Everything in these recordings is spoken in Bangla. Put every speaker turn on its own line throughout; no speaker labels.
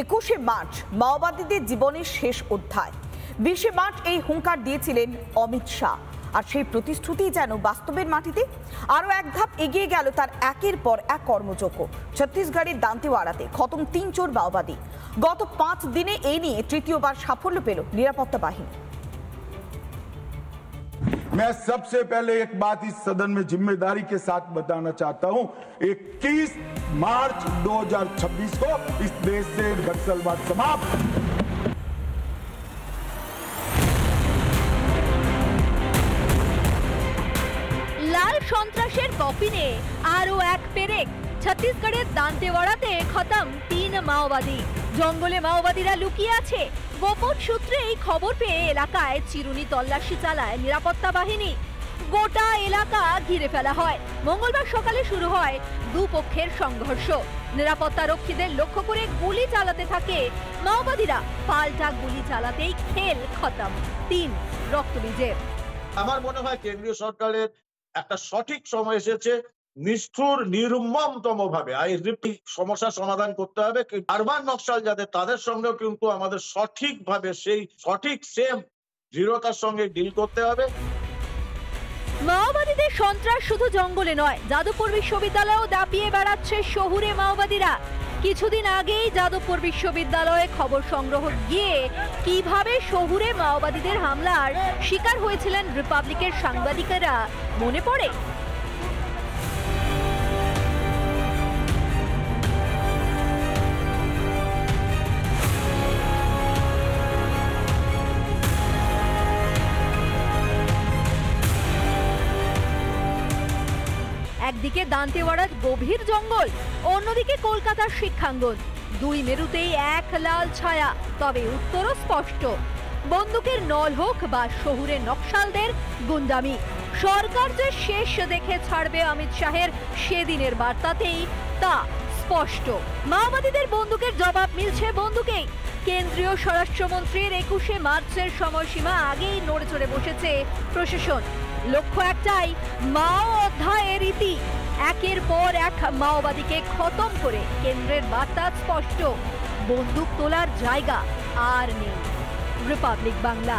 21শে মার্চ মাওবাদীদের জীবনের শেষ অধ্যায়। 20শে মার্চ এই হুঙ্কার দিয়েছিলেন অমিত শাহ, আর সেই প্রতিশ্রুতি যেন বাস্তবের মাটিতে আরো এক ধাপ এগিয়ে গেল তার একের পর এক কর্মযজ্ঞ। ছত্তিশগড়ের দান্তেওয়াড়াতে খতম 3 চোর মাওবাদী। গত 5 দিনে এই নিয়ে তৃতীয়বার সাফল্য পেল নিরাপত্তা বাহিনী।
मैं सबसे पहले एक बात इस सदन में जिम्मेदारी के साथ बताना चाहता हूं, 21 मार्च 2026 को इस देश से नक्सलवाद समाप्त।
लाल সন্ত্রাসের কপিনে আরো এক পেরেক। ছত্তিশগড়ের দান্তেওয়াড়াতে খতম 3 মাওবাদী। জঙ্গলে মাওবাদীরা লুকিয়ে আছে। গোপন সূত্রে এই খবর পেয়ে এলাকায় চিরুনি তল্লাশি চালায় নিরাপত্তা বাহিনী। গোটা এলাকা ঘিরে ফেলা হয়। মঙ্গলবার সকালে শুরু হয় দুপক্ষের সংঘর্ষ। নিরাপত্তা রক্ষীদের লক্ষ্য করে গুলি চালাতে থাকে মাওবাদীরা। পাল্টা গুলি চালাতেই খেল খতম, 3 রক্তবীজে।
আমার মনে হয় কেন্দ্রীয় সরকারের একটা সঠিক সময় এসেছে নিষ্ঠুর নির্মমতম ভাবে এই সমস্যার সমাধান করতে হবে। আরবান নকশাল যাদের তাদের সঙ্গেও কিন্তু আমাদের সঠিক ভাবে সেই সঠিক সেম দৃঢ়তার সঙ্গে ডিল করতে হবে।
মাওবাদীদের সন্ত্রাস শুধু জঙ্গলে নয়, যাদবপুর বিশ্ববিদ্যালয়েও দাপিয়ে বেড়াচ্ছে শহুরে মাওবাদীরা। কিছুদিন আগেই যাদবপুর বিশ্ববিদ্যালয়ে খবর সংগ্রহ গিয়ে কিভাবে শহুরে মাওবাদীদের হামলার শিকার হয়েছিলেন রিপাবলিকের সাংবাদিকেরা মনে পড়ে। একদিকে দান্তেওয়াড়ার গভীর জঙ্গল, অন্যদিকে কলকাতার শিক্ষাঙ্গন। 2 মেরুতেই এক লাল ছায়া। তবে উত্তরও স্পষ্ট, বন্দুকের নল হোক বা শহুরে নকশালদের গুন্ডামি, সরকার যে শেষ দেখে ছাড়বে অমিত শাহের সেদিনের বার্তাতেই তা স্পষ্ট। মাওবাদীদের বন্দুকের জবাব মিলছে বন্দুকেই। কেন্দ্রীয় স্বরাষ্ট্রমন্ত্রীর 21শে মার্চের সময়সীমা আগেই নড়ে চড়ে বসেছে প্রশাসন। লক্ষ্য একটাই, মাও অধ্যায়ের ইতি। একের পর এক মাওবাদীকে খতম করে কেন্দ্রের বার্তা স্পষ্ট, বন্দুক তোলার জায়গা আর নেই। রিপাবলিক বাংলা।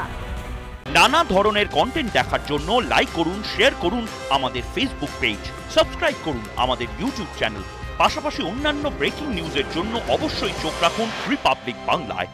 নানা ধরনের কন্টেন্ট দেখার জন্য লাইক করুন, শেয়ার করুন আমাদের ফেসবুক পেজ, সাবস্ক্রাইব করুন আমাদের ইউটিউব চ্যানেল। পাশাপাশি অন্যান্য ব্রেকিং নিউজের জন্য অবশ্যই চোখ রাখুন রিপাবলিক বাংলায়।